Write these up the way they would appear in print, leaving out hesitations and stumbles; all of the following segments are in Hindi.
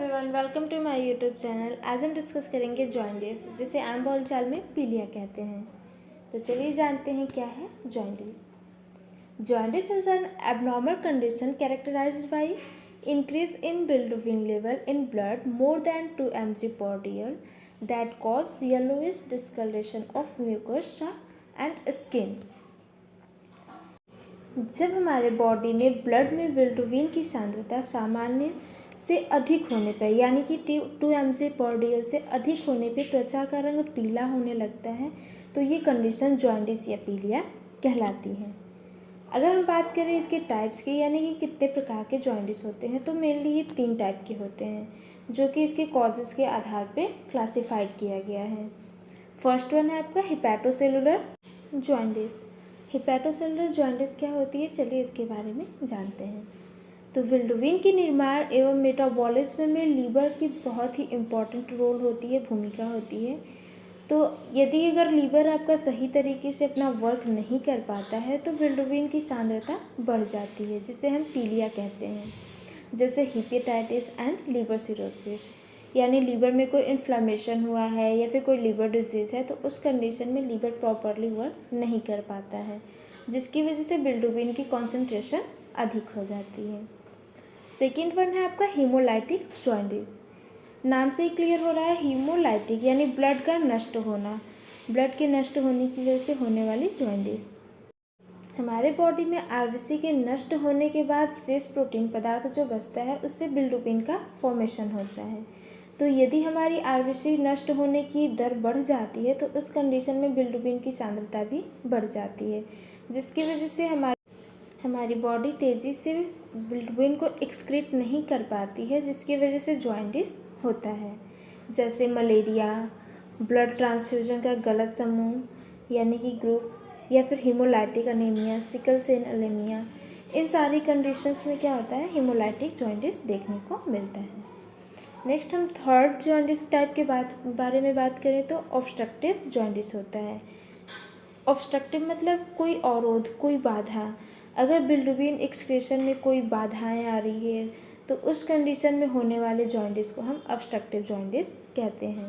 Everyone, welcome to my YouTube channel. आज हम डिस्कस करेंगे जॉइंडिस, जिसे आम बोलचाल में पीलिया कहते हैं। तो चलिए जानते हैं क्या है jaundice. Jaundice is an abnormal condition characterized by increase in bilirubin level in blood more than 2 mg/dl that cause yellowish discoloration of mucosa and skin. जब हमारे बॉडी में ब्लड में बिलिरुबिन की सांद्रता सामान्य से अधिक होने पर, यानी कि 2 mg/dl से अधिक होने पर त्वचा का रंग पीला होने लगता है, तो ये कंडीशन जॉइंडिस या पीलिया कहलाती है। अगर हम बात करें इसके टाइप्स की, यानी कि कितने प्रकार के जॉइंडिस होते हैं, तो मेनली ये 3 टाइप के होते हैं, जो कि इसके कॉजेज़ के आधार पे क्लासिफाइड किया गया है। फर्स्ट वन है आपका हिपैटोसेलुलर जॉइंडिस। हिपैटोसेलुलर जॉइंडिस क्या होती है, चलिए इसके बारे में जानते हैं। तो बिलिरुबिन के निर्माण एवं मेटाबॉलिज्म में लीवर की बहुत ही इम्पॉर्टेंट रोल होती है, भूमिका होती है। तो यदि अगर लीवर आपका सही तरीके से अपना वर्क नहीं कर पाता है, तो बिलिरुबिन की सांद्रता बढ़ जाती है, जिसे हम पीलिया कहते हैं। जैसे हेपेटाइटिस एंड लीवर सिरोसिस, यानी लीवर में कोई इन्फ्लेमेशन हुआ है या फिर कोई लीवर डिजीज़ है, तो उस कंडीशन में लीवर प्रॉपरली वर्क नहीं कर पाता है, जिसकी वजह से बिलिरुबिन की कॉन्सेंट्रेशन अधिक हो जाती है। सेकेंड वन है आपका हीमोलाइटिक जॉइंडिस। नाम से ही क्लियर हो रहा है, हीमोलाइटिक यानी ब्लड का नष्ट होना, ब्लड के नष्ट होने की वजह से होने वाली जॉइंडिस। हमारे बॉडी में आरबीसी के नष्ट होने के बाद शेष प्रोटीन पदार्थ जो बचता है, उससे बिलिरुबिन का फॉर्मेशन होता है। तो यदि हमारी आरबीसी नष्ट होने की दर बढ़ जाती है, तो उस कंडीशन में बिलिरुबिन की सांद्रता भी बढ़ जाती है, जिसकी वजह से हमारी बॉडी तेज़ी से बिलिरुबिन को एक्सक्रीट नहीं कर पाती है, जिसकी वजह से जॉइंडिस होता है। जैसे मलेरिया, ब्लड ट्रांसफ्यूजन का गलत समूह यानी कि ग्रुप, या फिर haemolytic anaemia, sickle cell anaemia, इन सारी कंडीशंस में क्या होता है, हीमोलाइटिक जॉइंडिस देखने को मिलता है। नेक्स्ट हम थर्ड जॉइंडिस टाइप के बारे में बात करें तो ऑब्स्ट्रक्टिव जॉइंडिस होता है। ऑब्स्ट्रक्टिव मतलब कोई अवरोध, कोई बाधा। अगर बिलिरुबिन एक्सक्रीशन में कोई बाधाएं आ रही है, तो उस कंडीशन में होने वाले जॉइंडिस को हम ऑब्स्ट्रक्टिव जॉइंडिस कहते हैं।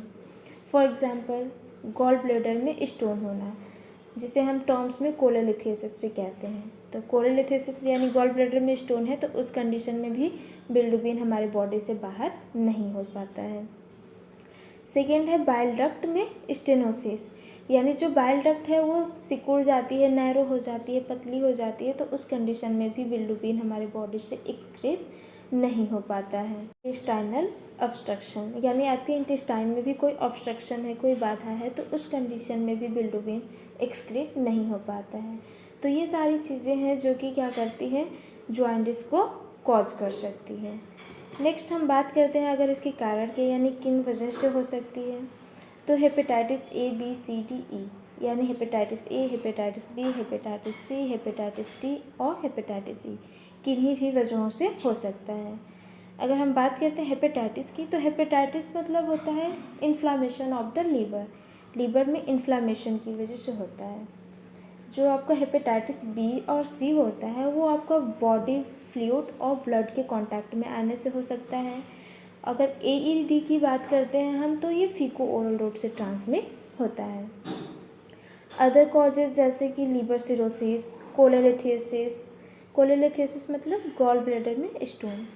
फॉर एग्जांपल गॉल ब्लैडर में स्टोन होना, जिसे हम टर्म्स में कोलेलिथेसिस भी कहते हैं। तो कोलेलिथेसिस यानी गॉल ब्लैडर में स्टोन है, तो उस कंडीशन में भी बिलिरुबिन हमारे बॉडी से बाहर नहीं हो पाता है। सेकेंड है बाइल डक्ट में स्टेनोसिस, यानी जो बाइल डक्ट है वो सिकुड़ जाती है, नैरो हो जाती है, पतली हो जाती है, तो उस कंडीशन में भी बिलिरुबिन हमारे बॉडी से एक्सक्रीट नहीं हो पाता है। इंटेस्टाइनल ऑब्स्ट्रक्शन, यानी आपके इंटेस्टाइन में भी कोई ऑब्स्ट्रक्शन है, कोई बाधा है, तो उस कंडीशन में भी बिलिरुबिन एक्सक्रीट नहीं हो पाता है। तो ये सारी चीज़ें हैं जो कि क्या करती हैं, जॉइंडिस को कॉज कर सकती है। नेक्स्ट हम बात करते हैं अगर इसके कारण के, यानी किन वजह से हो सकती है। तो hepatitis A, B, C, D, E, यानी hepatitis A, hepatitis B, hepatitis C, hepatitis D और हेपेटाइटिस ई किन्हीं भी वजहों से हो सकता है। अगर हम बात करते हैं हेपेटाइटिस की, तो हेपेटाइटिस मतलब होता है inflammation of the liver, liver में इन्फ्लामेशन की वजह से होता है। जो आपका हेपेटाइटिस बी और सी होता है, वो आपका बॉडी फ्लूइड और ब्लड के कांटेक्ट में आने से हो सकता है। अगर AED की बात करते हैं हम, तो ये फीको ओरल रूट से ट्रांसमिट होता है। अदर कॉजेज जैसे कि लीवर सिरोसिस, कोलेलिथेसिस, कोलेलिथेसिस मतलब गॉल ब्लैडर में stone,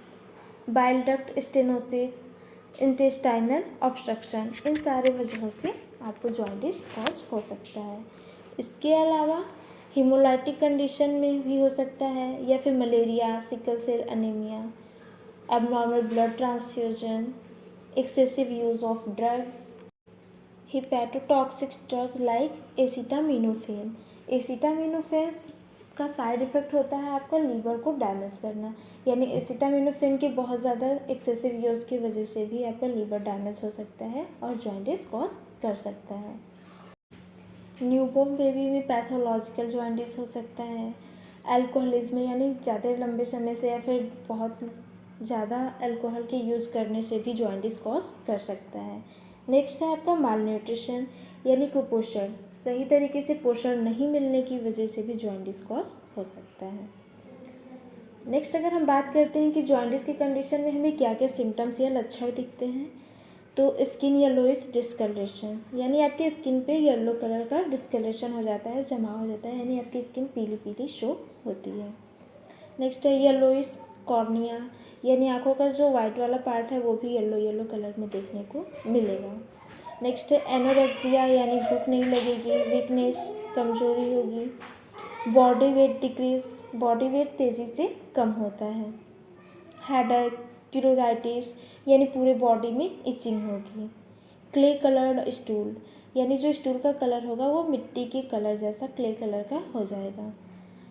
bile duct stenosis, intestinal obstruction, इन सारे वजहों से आपको जॉइंडिस कॉज हो सकता है। इसके अलावा हीमोलाइटिक कंडीशन में भी हो सकता है, या फिर malaria, sickle cell anaemia, abnormal blood transfusion, excessive use of drugs, hepatotoxic drugs like acetaminophen। acetaminophen का साइड इफ़ेक्ट होता है आपका लीवर को डैमेज करना, यानी acetaminophen के बहुत ज़्यादा एक्सेसिव यूज़ की वजह से भी आपका लीवर डैमेज हो सकता है और जॉइंडिस कॉज कर सकता है। न्यूबॉर्न बेबी में पैथोलॉजिकल जॉइंडिस हो सकता है। अल्कोहलिज्म यानी ज़्यादा लंबे समय से या फिर बहुत ज़्यादा अल्कोहल के यूज़ करने से भी जॉइंडिस कॉज कर सकता है। नेक्स्ट है आपका माल न्यूट्रिशन यानी कुपोषण, सही तरीके से पोषण नहीं मिलने की वजह से भी जॉइंडिस कॉज हो सकता है। नेक्स्ट अगर हम बात करते हैं कि जॉन्डिस की कंडीशन में हमें क्या क्या सिम्टम्स या लक्षण दिखते हैं, तो स्किन येलोइश डिस्कलरेशन, यानी आपकी स्किन पे येलो कलर का डिस्कलरेशन हो जाता है, जमा हो जाता है, यानी आपकी स्किन पीली पीली शो होती है। नेक्स्ट है येलोइश कॉर्निया, यानी आँखों का जो वाइट वाला पार्ट है वो भी येलो येलो कलर में देखने को मिलेगा। नेक्स्ट है एनोरेक्सिया, यानी भूख नहीं लगेगी, वीकनेस, कमजोरी होगी। Body weight decrease, body weight तेज़ी से कम होता है। हेडेक, प्यूराइटिस, यानी पूरे बॉडी में इचिंग होगी। क्ले कलर्ड स्टूल, यानी जो स्टूल का कलर होगा वो मिट्टी के कलर जैसा क्ले कलर का हो जाएगा।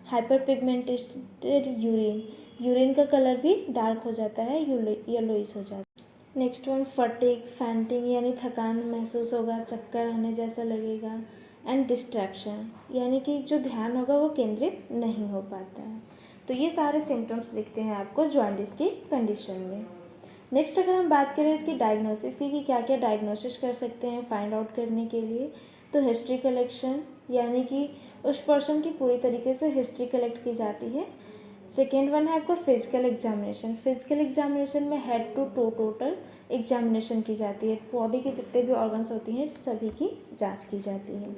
हाइपर पिगमेंटेड यूरिन, यूरिन का कलर भी डार्क हो जाता है, येलोइश हो जाता है। नेक्स्ट वन फटीग, फैंटिंग, यानी थकान महसूस होगा, चक्कर आने जैसा लगेगा। एंड डिस्ट्रैक्शन, यानी कि जो ध्यान होगा वो केंद्रित नहीं हो पाता है। तो ये सारे सिम्टम्स दिखते हैं आपको जॉन्डिस की कंडीशन में। नेक्स्ट अगर हम बात करें इसकी डायग्नोसिस की कि क्या क्या डायग्नोसिस कर सकते हैं फाइंड आउट करने के लिए, तो हिस्ट्री कलेक्शन, यानी कि उस पर्सन की पूरी तरीके से हिस्ट्री कलेक्ट की जाती है। सेकेंड वन है आपका फिजिकल एग्जामिनेशन, फिजिकल एग्जामिनेशन में head to toe total examination की जाती है, बॉडी के जितने भी ऑर्गन्स होती हैं सभी की जांच की जाती है।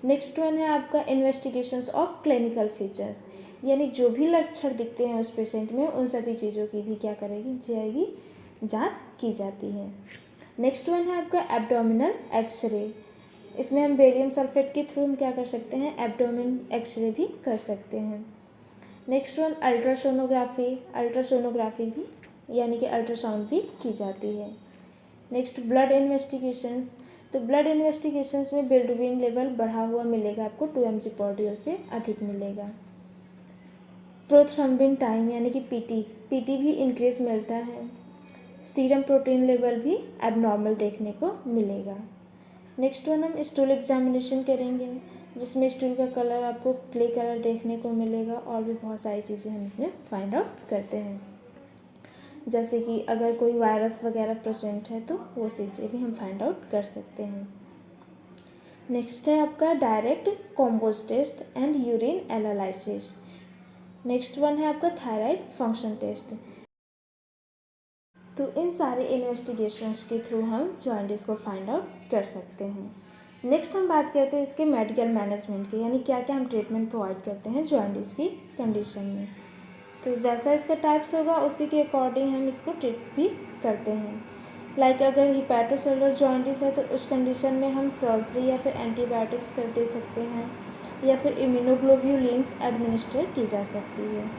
नेक्स्ट वन है आपका इन्वेस्टिगेशंस ऑफ क्लिनिकल फीचर्स, यानी जो भी लक्षण दिखते हैं उस पेशेंट में उन सभी चीज़ों की भी क्या करेगी जाएगी जांच की जाती है। नेक्स्ट वन है आपका एब्डोमिनल एक्सरे, इसमें हम बेरियम सल्फेट के थ्रू हम क्या कर सकते हैं एब्डोमिन एक्सरे भी कर सकते हैं। नेक्स्ट वन अल्ट्रासोनोग्राफी, अल्ट्रासोनोग्राफी भी यानी कि अल्ट्रासाउंड भी की जाती है। नेक्स्ट ब्लड इन्वेस्टिगेशंस, तो ब्लड इन्वेस्टिगेशंस में बिलिरुबिन लेवल बढ़ा हुआ मिलेगा आपको 2 mg/dl से अधिक मिलेगा। प्रोथ्रम्बिन टाइम यानी कि पीटी भी इंक्रीज मिलता है। सीरम प्रोटीन लेवल भी एबनॉर्मल देखने को मिलेगा। नेक्स्ट वन हम स्टूल एग्जामिनेशन करेंगे, जिसमें स्टूल का कलर आपको क्ले कलर देखने को मिलेगा और भी बहुत सारी चीज़ें हम इसमें फाइंड आउट करते हैं, जैसे कि अगर कोई वायरस वगैरह प्रेजेंट है तो वो चीज़ें भी हम फाइंड आउट कर सकते हैं। नेक्स्ट है आपका direct Coombs test and urine analysis. Next one है आपका थायराइड फंक्शन टेस्ट। तो इन सारे इन्वेस्टिगेशंस के थ्रू हम जॉन्डिस को फाइंड आउट कर सकते हैं। नेक्स्ट हम बात करते हैं इसके मेडिकल मैनेजमेंट के, यानी क्या क्या हम ट्रीटमेंट प्रोवाइड करते हैं जॉन्डिस की कंडीशन में। तो जैसा इसका टाइप्स होगा उसी के अकॉर्डिंग हम इसको ट्रीट भी करते हैं। लाइक अगर हिपैटोसेलुलर जॉन्डिस है तो उस कंडीशन में हम सर्जरी या फिर एंटीबायोटिक्स कर दे सकते हैं या फिर इम्यूनोग्लोब्यूलिन्स एडमिनिस्टर की जा सकती है।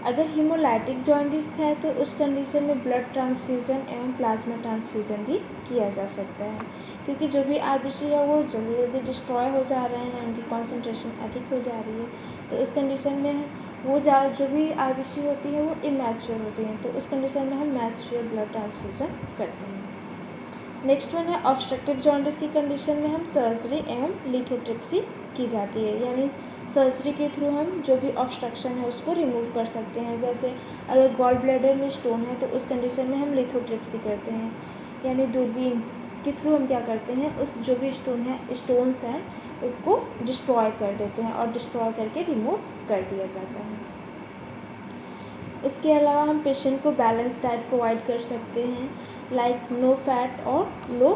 अगर हीमोलाइटिक जॉन्डिस है तो उस कंडीशन में ब्लड ट्रांसफ्यूज़न एवं प्लाज्मा ट्रांसफ्यूज़न भी किया जा सकता है, क्योंकि जो भी आरबीसी है वो जल्दी जल्दी डिस्ट्रॉय हो जा रहे हैं, उनकी कॉन्सेंट्रेशन अधिक हो जा रही है, तो उस कंडीशन में वो जो भी आरबीसी होती है वो इमैच्योर होती हैं, तो उस कंडीशन में हम मैच्योर ब्लड ट्रांसफ्यूज़न करते हैं। नेक्स्ट वन है ऑब्स्ट्रक्टिव जॉन्डिस की कंडीशन में हम सर्जरी एवं लिथोट्रिप्सी की जाती है, यानी सर्जरी के थ्रू हम जो भी ऑब्स्ट्रक्शन है उसको रिमूव कर सकते हैं। जैसे अगर गॉल ब्लैडर में स्टोन है तो उस कंडीशन में हम लिथोट्रिप्सी करते हैं, यानी दूरबीन के थ्रू हम क्या करते हैं उस जो भी स्टोन्स हैं उसको डिस्ट्रॉय कर देते हैं और डिस्ट्रॉय करके रिमूव कर दिया जाता है। इसके अलावा हम पेशेंट को बैलेंस डाइट प्रोवाइड कर सकते हैं, लाइक नो फैट और लो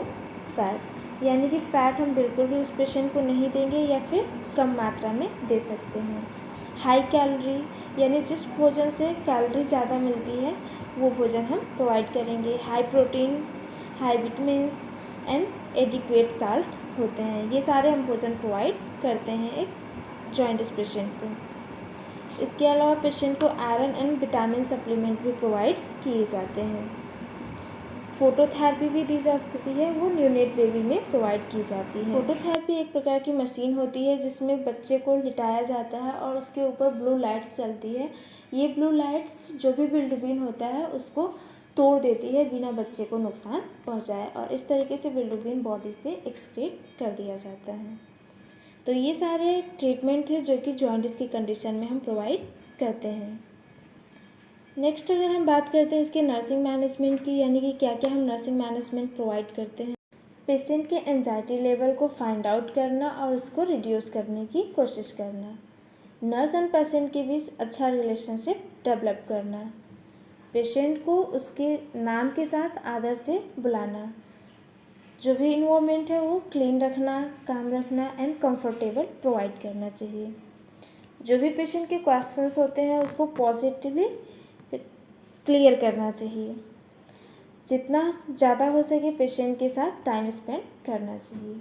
फैट, यानी कि फ़ैट हम बिल्कुल भी उस पेशेंट को नहीं देंगे या फिर कम मात्रा में दे सकते हैं। हाई कैलोरी, यानी जिस भोजन से कैलोरी ज़्यादा मिलती है वो भोजन हम प्रोवाइड करेंगे। High protein, high vitamins and adequate salt होते हैं, ये सारे हम भोजन प्रोवाइड करते हैं एक जॉन्डिस पेशेंट को। इसके अलावा पेशेंट को आयरन एंड विटामिन सप्लीमेंट भी प्रोवाइड किए जाते हैं। फोटोथेरेपी भी दी जा सकती है, वो न्यूनेट बेबी में प्रोवाइड की जाती है। फोटोथेरेपी एक प्रकार की मशीन होती है जिसमें बच्चे को लिटाया जाता है और उसके ऊपर ब्लू लाइट्स चलती है। ये ब्लू लाइट्स जो भी बिलिरुबिन होता है उसको तोड़ देती है बिना बच्चे को नुकसान पहुंचाए, और इस तरीके से बिलिरुबिन बॉडी से एक्सक्रीट कर दिया जाता है। तो ये सारे ट्रीटमेंट थे जो कि जॉन्डिस की कंडीशन में हम प्रोवाइड करते हैं। नेक्स्ट अगर हम बात करते हैं इसके नर्सिंग मैनेजमेंट की, यानी कि क्या क्या हम नर्सिंग मैनेजमेंट प्रोवाइड करते हैं। पेशेंट के एंजाइटी लेवल को फाइंड आउट करना और उसको रिड्यूस करने की कोशिश करना। नर्स एंड पेशेंट के बीच अच्छा रिलेशनशिप डेवलप करना, पेशेंट को उसके नाम के साथ आदर से बुलाना, जो भी इन्वायरमेंट है वो क्लीन रखना, काम रखना एंड कंफर्टेबल प्रोवाइड करना चाहिए। जो भी पेशेंट के क्वेश्चंस होते हैं उसको पॉजिटिवली क्लियर करना चाहिए। जितना ज़्यादा हो सके पेशेंट के साथ टाइम स्पेंड करना चाहिए।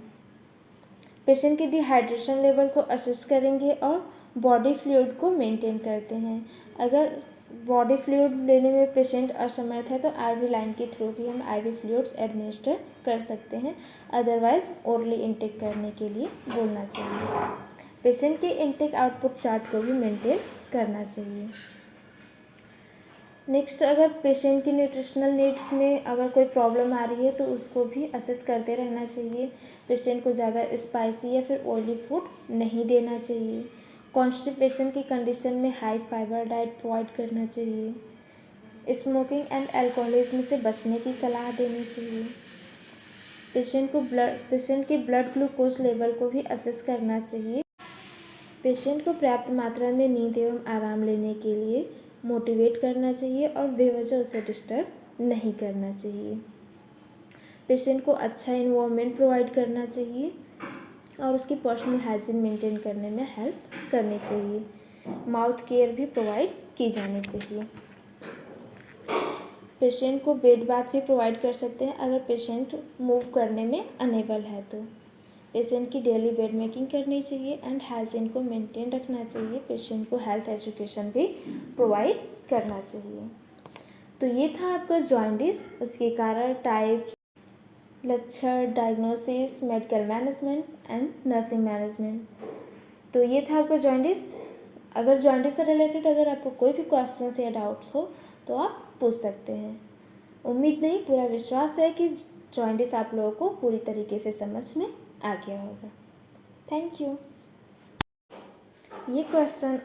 पेशेंट के डिहाइड्रेशन लेवल को असेस करेंगे और बॉडी फ्लूइड को मेंटेन करते हैं। अगर बॉडी फ्लूइड लेने में पेशेंट असमर्थ है तो आईवी लाइन के थ्रू भी हम आईवी फ्लूइड्स एडमिनिस्टर कर सकते हैं, अदरवाइज ओरली इनटेक करने के लिए बोलना चाहिए। पेशेंट के इनटेक आउटपुट चार्ट को भी मेंटेन करना चाहिए। नेक्स्ट, अगर पेशेंट की न्यूट्रिशनल नीड्स में अगर कोई प्रॉब्लम आ रही है तो उसको भी असेस करते रहना चाहिए। पेशेंट को ज़्यादा स्पाइसी या फिर ऑयली फूड नहीं देना चाहिए। कॉन्स्टिपेशन की कंडीशन में हाई फाइबर डाइट प्रोवाइड करना चाहिए। स्मोकिंग एंड अल्कोहलिज्म से बचने की सलाह देनी चाहिए। पेशेंट के ब्लड ग्लूकोज लेवल को भी असेस करना चाहिए। पेशेंट को पर्याप्त मात्रा में नींद एवं आराम लेने के लिए मोटिवेट करना चाहिए और बेवजह उसे डिस्टर्ब नहीं करना चाहिए। पेशेंट को अच्छा इन्वायरमेंट प्रोवाइड करना चाहिए और उसकी पर्सनल हाइजीन मेंटेन करने में हेल्प करनी चाहिए। माउथ केयर भी प्रोवाइड की जानी चाहिए। पेशेंट को बेड बाथ भी प्रोवाइड कर सकते हैं अगर पेशेंट मूव करने में अनेबल है तो। पेशेंट की डेली बेड मेकिंग करनी चाहिए एंड हाइजीन को मेंटेन रखना चाहिए। पेशेंट को हेल्थ एजुकेशन भी प्रोवाइड करना चाहिए। तो ये था आपका जॉइंटिस, उसके कारण, टाइप्स, लक्षण, diagnosis, medical management and nursing management. तो ये था आपका जॉइंटिस। अगर जॉइंटिस से रिलेटेड अगर आपको कोई भी क्वेश्चन या डाउट्स हो तो आप पूछ सकते हैं। उम्मीद नहीं, पूरा विश्वास है कि जॉइंटिस आप लोगों को पूरी तरीके से समझ में आ गया होगा। Thank you. ये क्वेश्चन